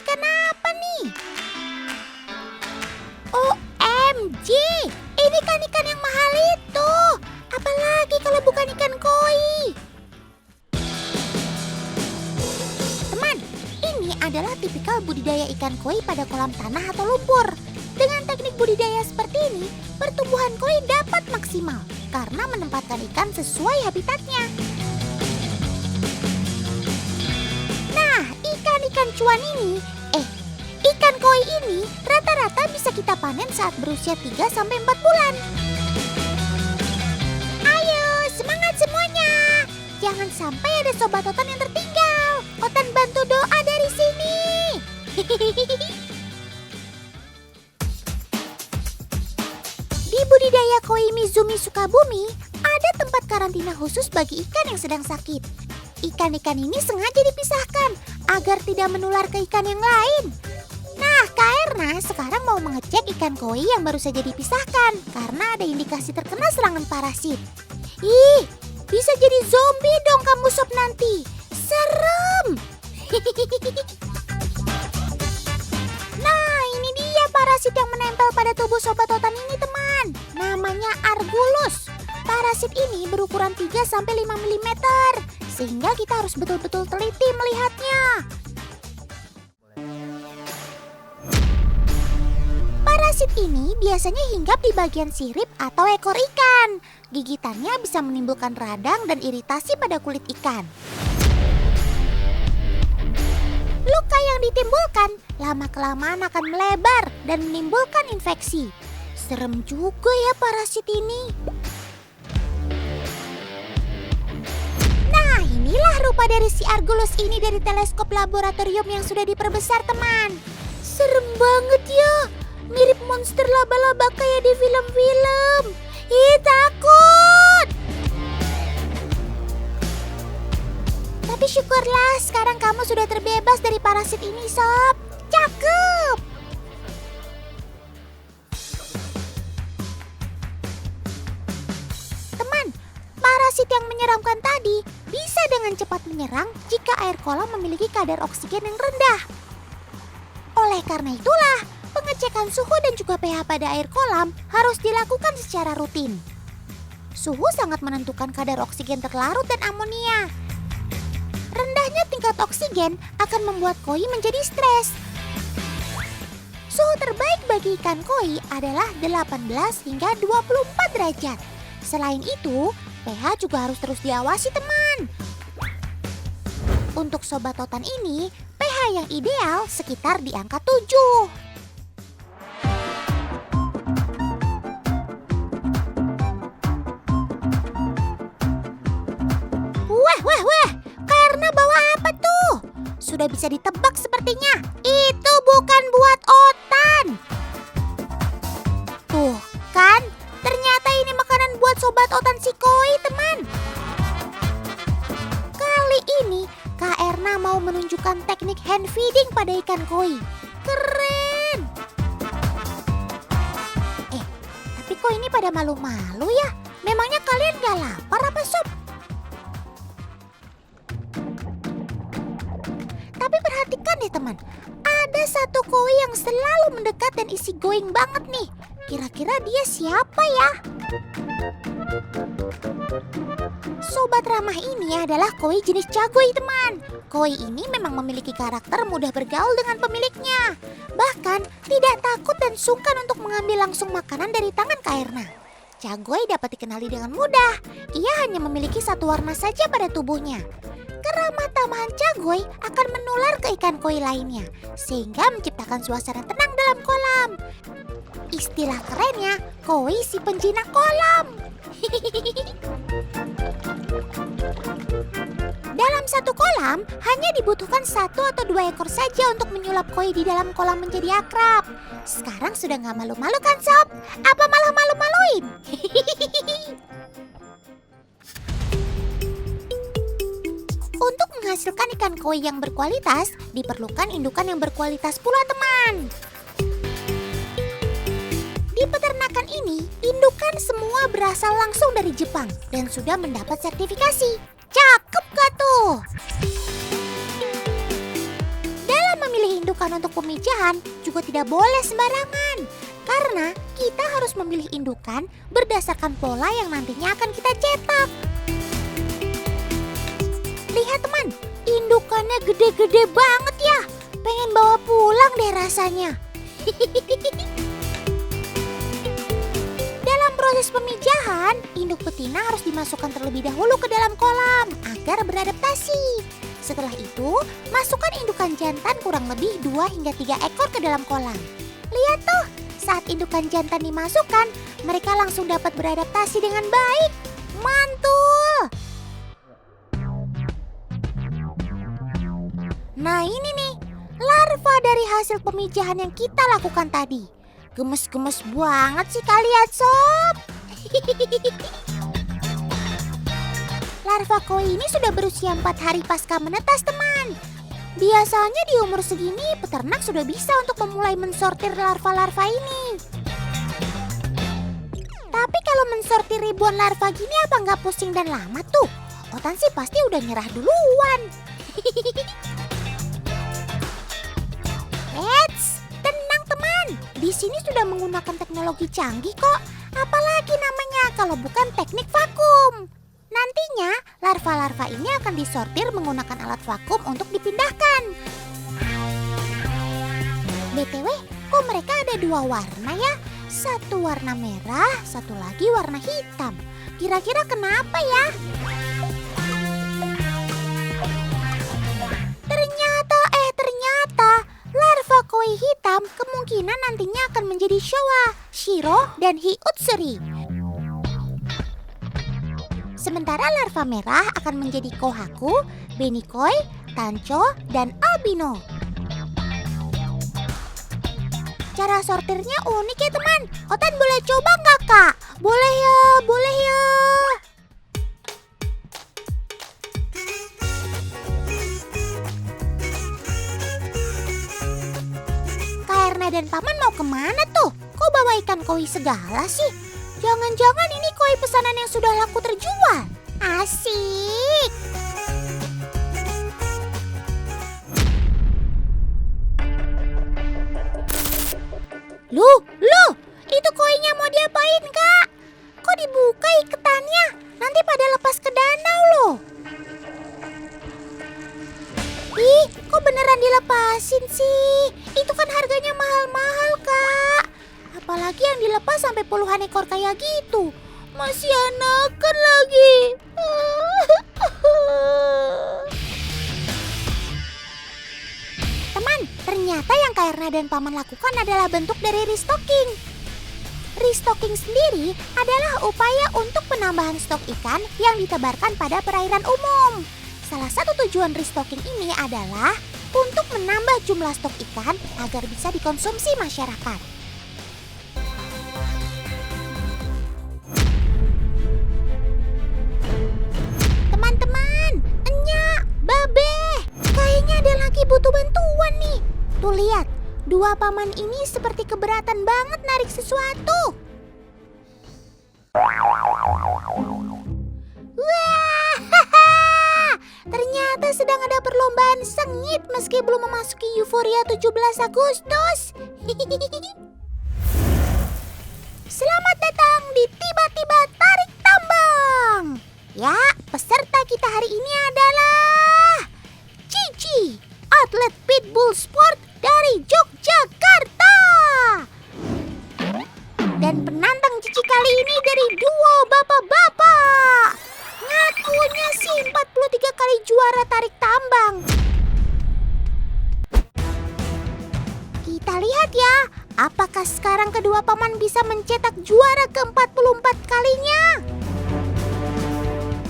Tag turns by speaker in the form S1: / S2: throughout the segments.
S1: ikan apa nih? OMG, ini kan ikan yang mahal itu. Apalagi kalau bukan ikan koi. Teman, ini adalah tipikal budidaya ikan koi pada kolam tanah atau lumpur. Dengan teknik budidaya seperti ini, pertumbuhan koi dapat maksimal karena menempatkan ikan sesuai habitatnya. Nah, ikan-ikan cuan ini, ikan koi ini rata-rata bisa kita panen saat berusia 3-4 bulan. Ayo, semangat semuanya! Jangan sampai ada sobat Otan yang tertinggal. Otan bantu doa dari sini. Di budidaya koi Mizumi Sukabumi, ada tempat karantina khusus bagi ikan yang sedang sakit. Ikan-ikan ini sengaja dipisahkan agar tidak menular ke ikan yang lain. Nah, Kak Erna sekarang mau mengecek ikan koi yang baru saja dipisahkan karena ada indikasi terkena serangan parasit. Ih, bisa jadi zombie dong kamu sob nanti. Serem. Nah, ini dia parasit yang menempel pada tubuh sobat Otan ini, teman. Namanya Argulus. Parasit ini berukuran 3-5 mm, sehingga kita harus betul-betul teliti melihatnya. Parasit ini biasanya hinggap di bagian sirip atau ekor ikan. Gigitannya bisa menimbulkan radang dan iritasi pada kulit ikan. Luka yang ditimbulkan lama-kelamaan akan melebar dan menimbulkan infeksi. Serem juga ya parasit ini. Nah, inilah rupa dari si Argulus ini dari teleskop laboratorium yang sudah diperbesar, teman. Serem banget ya. Mirip monster laba-laba kayak di film-film. Ih, takut. Tapi syukurlah sekarang kamu sudah terbebas dari parasit ini, sob. Cakep. Teman, parasit yang menyeramkan tadi bisa dengan cepat menyerang jika air kolam memiliki kadar oksigen yang rendah. Oleh karena itulah, pengecekan suhu dan juga pH pada air kolam harus dilakukan secara rutin. Suhu sangat menentukan kadar oksigen terlarut dan amonia. Rendahnya tingkat oksigen akan membuat koi menjadi stres. Suhu terbaik bagi ikan koi adalah 18 hingga 24 derajat. Selain itu, pH juga harus terus diawasi, teman. Untuk sobat Otan ini, pH yang ideal sekitar di angka 7. Wah, karena bawa apa tuh? Sudah bisa ditebak sepertinya. Itu bukan buat Otan. Tuh kan, ternyata ini makanan buat sobat Otan si koi, teman. Kali ini, Kak Erna mau menunjukkan teknik hand feeding pada ikan koi. Keren. Tapi kok ini pada malu-malu ya? Memangnya kalian gak lapar apa, sob? Tapi perhatikan deh, teman. Ada satu koi yang selalu mendekat dan isi going banget nih. Kira-kira dia siapa ya? Sobat ramah ini adalah koi jenis cagoy, teman. Koi ini memang memiliki karakter mudah bergaul dengan pemiliknya. Bahkan tidak takut dan sungkan untuk mengambil langsung makanan dari tangan Kak Erna. Cagoy dapat dikenali dengan mudah. Ia hanya memiliki satu warna saja pada tubuhnya. Keramah tamahan cagoy akan menular ke ikan koi lainnya, sehingga menciptakan suasana tenang dalam kolam. Istilah kerennya, koi si penjinak kolam. Dalam satu kolam, hanya dibutuhkan 1 atau 2 ekor saja untuk menyulap koi di dalam kolam menjadi akrab. Sekarang sudah gak malu-malu kan, sob? Apa malah malu-maluin? Untuk menghasilkan ikan koi yang berkualitas, diperlukan indukan yang berkualitas pula, teman. Di peternakan ini, indukan semua berasal langsung dari Jepang dan sudah mendapat sertifikasi. Cakep gak tuh? Dalam memilih induk indukan untuk pemijahan juga tidak boleh sembarangan. Karena kita harus memilih indukan berdasarkan pola yang nantinya akan kita cetak. Lihat teman, indukannya gede-gede banget ya. Pengen bawa pulang deh rasanya. Dalam proses pemijahan, induk betina harus dimasukkan terlebih dahulu ke dalam kolam agar beradaptasi. Setelah itu, masukkan indukan jantan kurang lebih 2 hingga 3 ekor ke dalam kolam. Lihat tuh, saat indukan jantan dimasukkan, mereka langsung dapat beradaptasi dengan baik. Mantul! Nah ini nih, larva dari hasil pemijahan yang kita lakukan tadi. Gemes-gemes banget sih kalian sob. Larva koi ini sudah berusia 4 hari pasca menetas teman. Biasanya di umur segini peternak sudah bisa untuk memulai mensortir larva-larva ini. Tapi kalau mensortir ribuan larva gini apa nggak pusing dan lama tuh? Otan sih pasti udah nyerah duluan. Eits, tenang teman. Di sini sudah menggunakan teknologi canggih kok. Apalagi namanya kalau bukan teknik vakum. Nantinya larva-larva ini akan disortir menggunakan alat vakum untuk dipindahkan. BTW, kok mereka ada 2 warna ya? Satu warna merah, satu lagi warna hitam. Kira-kira kenapa ya? Ternyata larva koi hitam kemungkinan nantinya akan menjadi showa, shiro, dan hiutsuri. Sementara larva merah akan menjadi kohaku, benikoi, tancho, dan albino. Cara sortirnya unik ya teman. Otan boleh coba nggak kak? Boleh ya, boleh ya. Kak Erna dan Paman mau kemana tuh? Kok bawa ikan koi segala sih? Jangan-jangan ini koi pesanan yang sudah laku terjual. Asik. Loh, itu koinya mau diapain kak? Kok dibuka iketannya? Nanti pada lepas ke danau loh. Ih, kok beneran dilepasin sih? Itu kan harganya mahal-mahal kak. Apalagi yang dilepas sampai puluhan ekor kayak gitu. Masih anakan lagi. Teman, ternyata yang Kak Erna dan Paman lakukan adalah bentuk dari restocking. Restocking sendiri adalah upaya untuk penambahan stok ikan yang ditebarkan pada perairan umum. Salah satu tujuan restocking ini adalah untuk menambah jumlah stok ikan agar bisa dikonsumsi masyarakat. Teman-teman, enyak, babe, kayaknya ada lagi butuh bantuan nih. Tuh lihat, 2 paman ini seperti keberatan banget narik sesuatu. Wah, ternyata sedang ada perlombaan sengit meski belum memasuki euforia 17 Agustus. Selamat datang di Tiba-Tiba Tarik Tambang. Ya, peserta kita hari ini adalah Cici, atlet pitbull sport dari Yogyakarta. Dan penantang Cici kali ini dari duo bapak-bapak. Ngakunya sih 43 kali juara tarik tambang. Kita lihat ya, apakah sekarang kedua paman bisa mencetak juara ke-44 kalinya?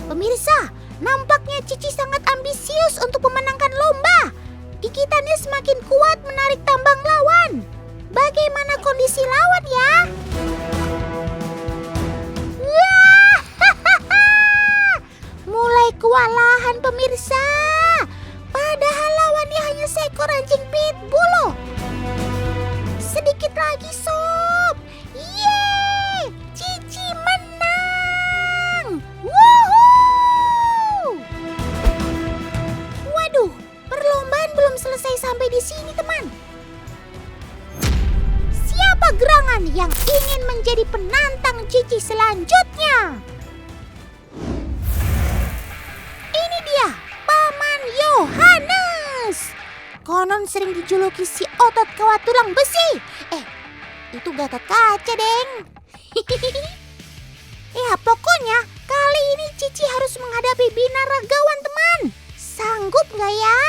S1: Pemirsa, nampaknya Cici sangat ambisius untuk memenangkan lomba. Gigitannya semakin kuat menarik tambang lawan. Bagaimana kondisi lawan ya? Wah, mulai kewalahan pemirsa. Padahal lawannya hanya seekor anjing pitbull loh. Sedikit lagi sob. Yeay, Cici menang. Woohoo! Waduh, perlombaan belum selesai sampai di besi ini, teman. Siapa gerangan yang ingin menjadi penantang Cici selanjutnya? Ini dia, Paman Yohanes. Konon sering dijuluki si otot kawat tulang besi. Itu Gatot Kaca, deng. Ya, pokoknya kali ini Cici harus menghadapi binaragawan, teman. Sanggup nggak ya?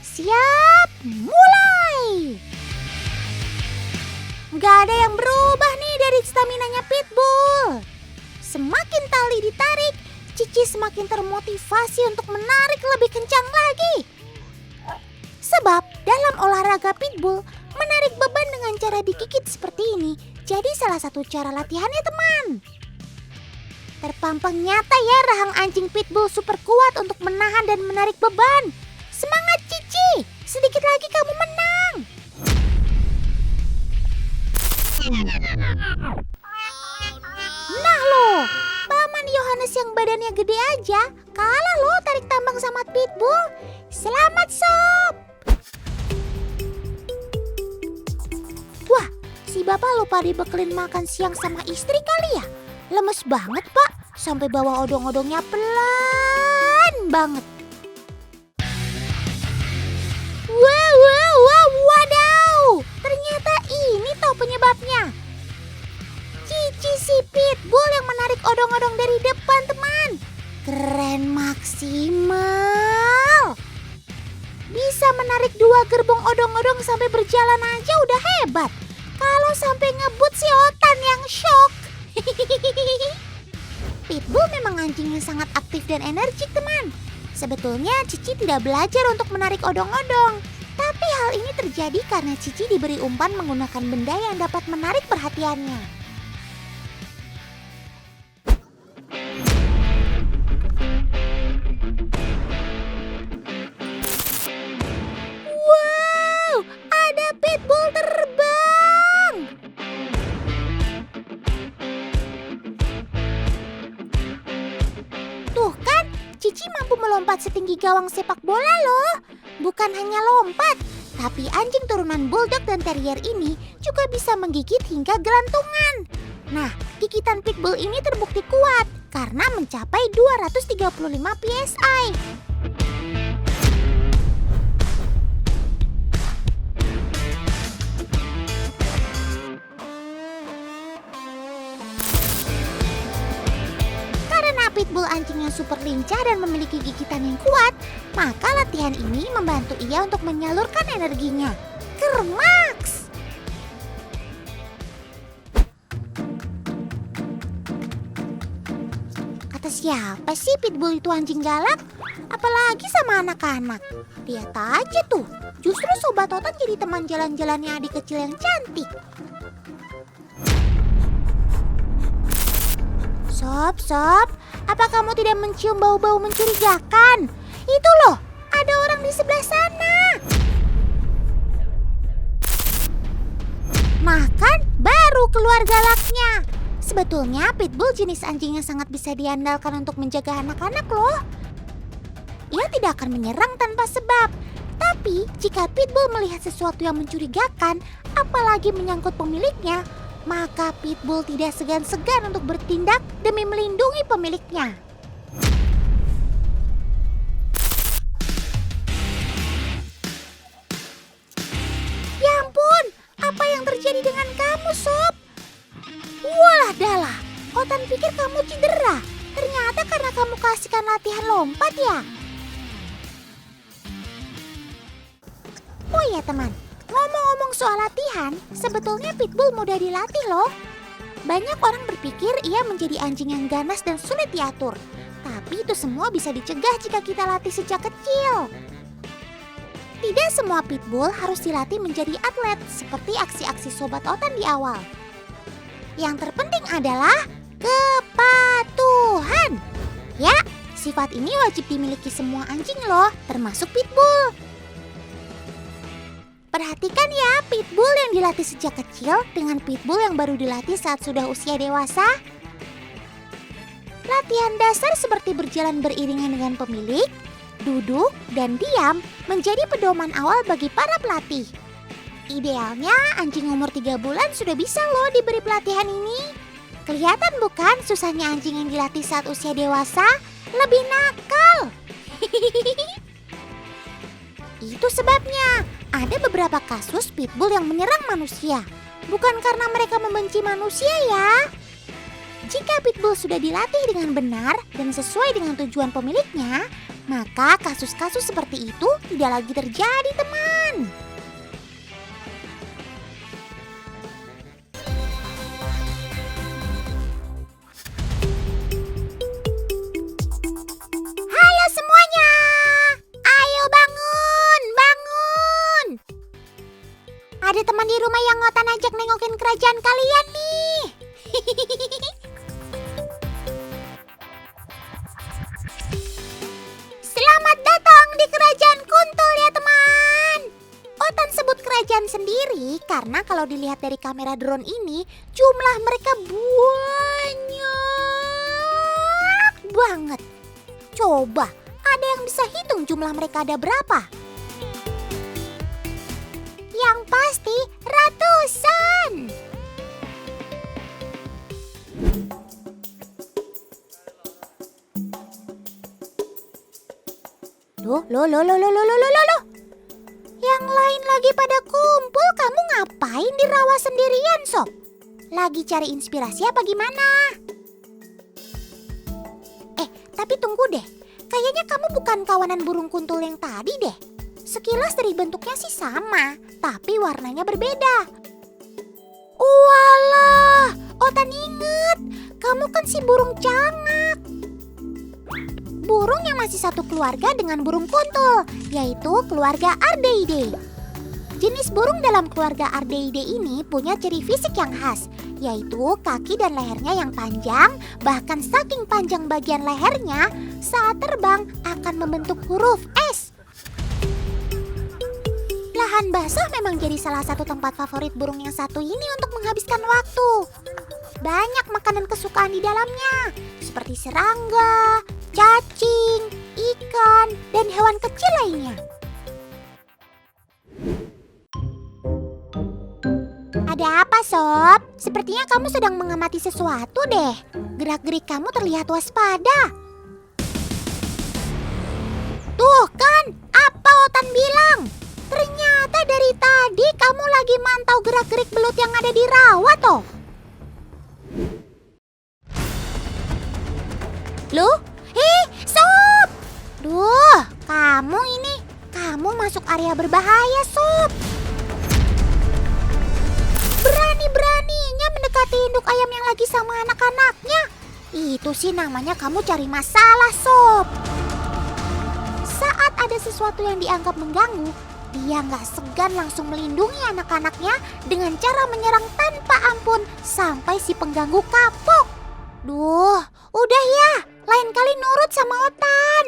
S1: Siap, mulai. Nggak ada yang berubah nih dari staminanya Pitbull. Semakin tali ditarik, Cici semakin termotivasi untuk menarik lebih kencang lagi. Sebab dalam olahraga Pitbull, menarik beban dengan cara digigit seperti ini jadi salah satu cara latihannya, teman. Terpampang nyata ya rahang anjing Pitbull super kuat untuk menahan dan menarik beban. Semangat Cici, sedikit lagi kamu menang. Nah loh, Paman Yohanes yang badannya gede aja kalah loh tarik tambang sama Pitbull. Selamat sob. Wah, si bapak lupa dibekelin makan siang sama istri kali ya? Lemes banget pak, sampai bawa odong-odongnya pelan banget. Wadaw, ternyata ini toh penyebabnya. Cici si Pitbull yang menarik odong-odong dari depan, teman. Keren maksimal. Bisa menarik 2 gerbong odong-odong sampai berjalan aja udah hebat. Kalau sampai ngebut si Otan yang shock. Pitbull memang anjing yang sangat aktif dan energik, teman. Sebetulnya Cici tidak belajar untuk menarik odong-odong. Tapi hal ini terjadi karena Cici diberi umpan menggunakan benda yang dapat menarik perhatiannya. Wow, ada Pitbull terbang. Tuh kan, Cici mampu melompat setinggi gawang sepak bola loh. Bukan hanya lompat, tapi anjing turunan Bulldog dan Terrier ini juga bisa menggigit hingga gelantungan. Nah, gigitan Pitbull ini terbukti kuat karena mencapai 235 PSI. Pitbull anjingnya super lincah dan memiliki gigitan yang kuat, maka latihan ini membantu ia untuk menyalurkan energinya. Kermaks! Kata siapa sih Pitbull itu anjing galak? Apalagi sama anak-anak. Lihat aja tuh, justru Sobat Otan jadi teman jalan-jalannya adik kecil yang cantik. Sob, apa kamu tidak mencium bau-bau mencurigakan? Itu loh, ada orang di sebelah sana. Nah kan, baru keluar galaknya. Sebetulnya Pitbull jenis anjing yang sangat bisa diandalkan untuk menjaga anak-anak loh. Ia tidak akan menyerang tanpa sebab. Tapi jika Pitbull melihat sesuatu yang mencurigakan, apalagi menyangkut pemiliknya, maka Pitbull tidak segan-segan untuk bertindak demi melindungi pemiliknya. Ya ampun, apa yang terjadi dengan kamu, Sob? Walah dalah, Otan pikir kamu cedera. Ternyata karena kamu kasihkan latihan lompat ya. Oh iya teman, ngomong-ngomong soal latihan, sebetulnya Pitbull mudah dilatih loh. Banyak orang berpikir ia menjadi anjing yang ganas dan sulit diatur. Tapi itu semua bisa dicegah jika kita latih sejak kecil. Tidak semua Pitbull harus dilatih menjadi atlet seperti aksi-aksi Sobat Otan di awal. Yang terpenting adalah kepatuhan. Ya, sifat ini wajib dimiliki semua anjing loh, termasuk Pitbull. Perhatikan ya Pitbull yang dilatih sejak kecil dengan Pitbull yang baru dilatih saat sudah usia dewasa. Latihan dasar seperti berjalan beriringan dengan pemilik, Duduk dan diam menjadi pedoman awal bagi para pelatih. Idealnya anjing umur 3 bulan sudah bisa loh diberi pelatihan ini. Kelihatan bukan susahnya anjing yang dilatih saat usia dewasa lebih nakal. Itu sebabnya ada beberapa kasus pitbull yang menyerang manusia. Bukan karena mereka membenci manusia ya. Jika pitbull sudah dilatih dengan benar dan sesuai dengan tujuan pemiliknya, maka kasus-kasus seperti itu tidak lagi terjadi, teman. Halo semuanya, ayo bangun, bangun. Ada teman di rumah yang ngotan ajak nengokin kerajaan kalian nih. Selamat datang di kerajaan Kuntul ya teman. Otan sebut kerajaan sendiri karena kalau dilihat dari kamera drone ini, jumlah mereka banyak banget. Coba, ada yang bisa hitung jumlah mereka ada berapa? Yang pasti ratusan. Loh. Yang lain lagi pada kumpul, kamu ngapain di rawa sendirian, Sob? Lagi cari inspirasi apa gimana? Tapi tunggu deh. Kayaknya kamu bukan kawanan burung kuntul yang tadi deh. Sekilas dari bentuknya sih sama, tapi warnanya berbeda. Walah, Otan inget. Kamu kan si burung cangak. Burung yang masih satu keluarga dengan burung kuntul, yaitu keluarga Ardeidae. Jenis burung dalam keluarga Ardeidae ini punya ciri fisik yang khas, yaitu kaki dan lehernya yang panjang, bahkan saking panjang bagian lehernya, saat terbang akan membentuk huruf S. Lahan basah memang jadi salah satu tempat favorit burung yang satu ini untuk menghabiskan waktu. Banyak makanan kesukaan di dalamnya, seperti serangga, cacing, ikan, dan hewan kecil lainnya. Ada apa, Sob? Sepertinya kamu sedang mengamati sesuatu deh. Gerak-gerik kamu terlihat waspada. Tuh kan, apa Otan bilang? Ternyata dari tadi kamu lagi mantau gerak-gerik belut yang ada di rawa toh. Loh? Sob! Duh, kamu masuk area berbahaya, Sob. Berani-beraninya mendekati induk ayam yang lagi sama anak-anaknya. Itu sih namanya kamu cari masalah, Sob. Saat ada sesuatu yang dianggap mengganggu, dia nggak segan langsung melindungi anak-anaknya dengan cara menyerang tanpa ampun sampai si pengganggu kapok. Duh, udah ya, lain kali nurut sama Otan.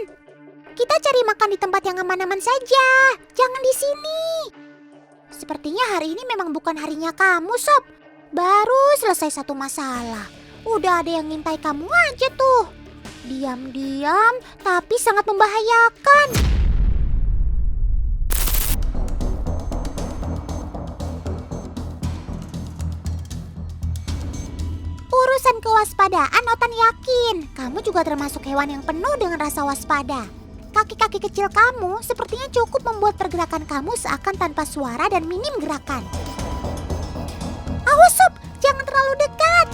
S1: Kita cari makan di tempat yang aman-aman saja, jangan di sini. Sepertinya hari ini memang bukan harinya kamu, Sob. Baru selesai satu masalah, udah ada yang ngintai kamu aja tuh. Diam-diam, tapi sangat membahayakan. Urusan kewaspadaan, Otan yakin kamu juga termasuk hewan yang penuh dengan rasa waspada. Kaki-kaki kecil kamu sepertinya cukup membuat pergerakan kamu seakan tanpa suara dan minim gerakan. Awas, Sob, jangan terlalu dekat.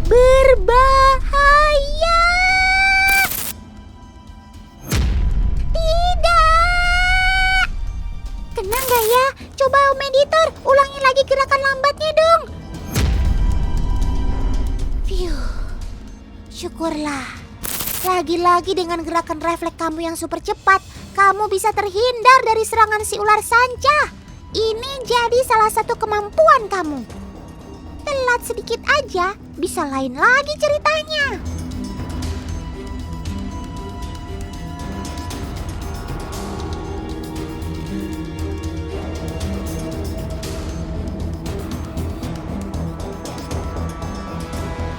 S1: Berbahaya. Tidak. Kena nggak ya? Coba Om Editor, ulangi lagi gerakan lambatnya dong. Syukurlah. Lagi-lagi dengan gerakan refleks kamu yang super cepat, kamu bisa terhindar dari serangan si ular sanca. Ini jadi salah satu kemampuan kamu. Telat sedikit aja, bisa lain lagi ceritanya.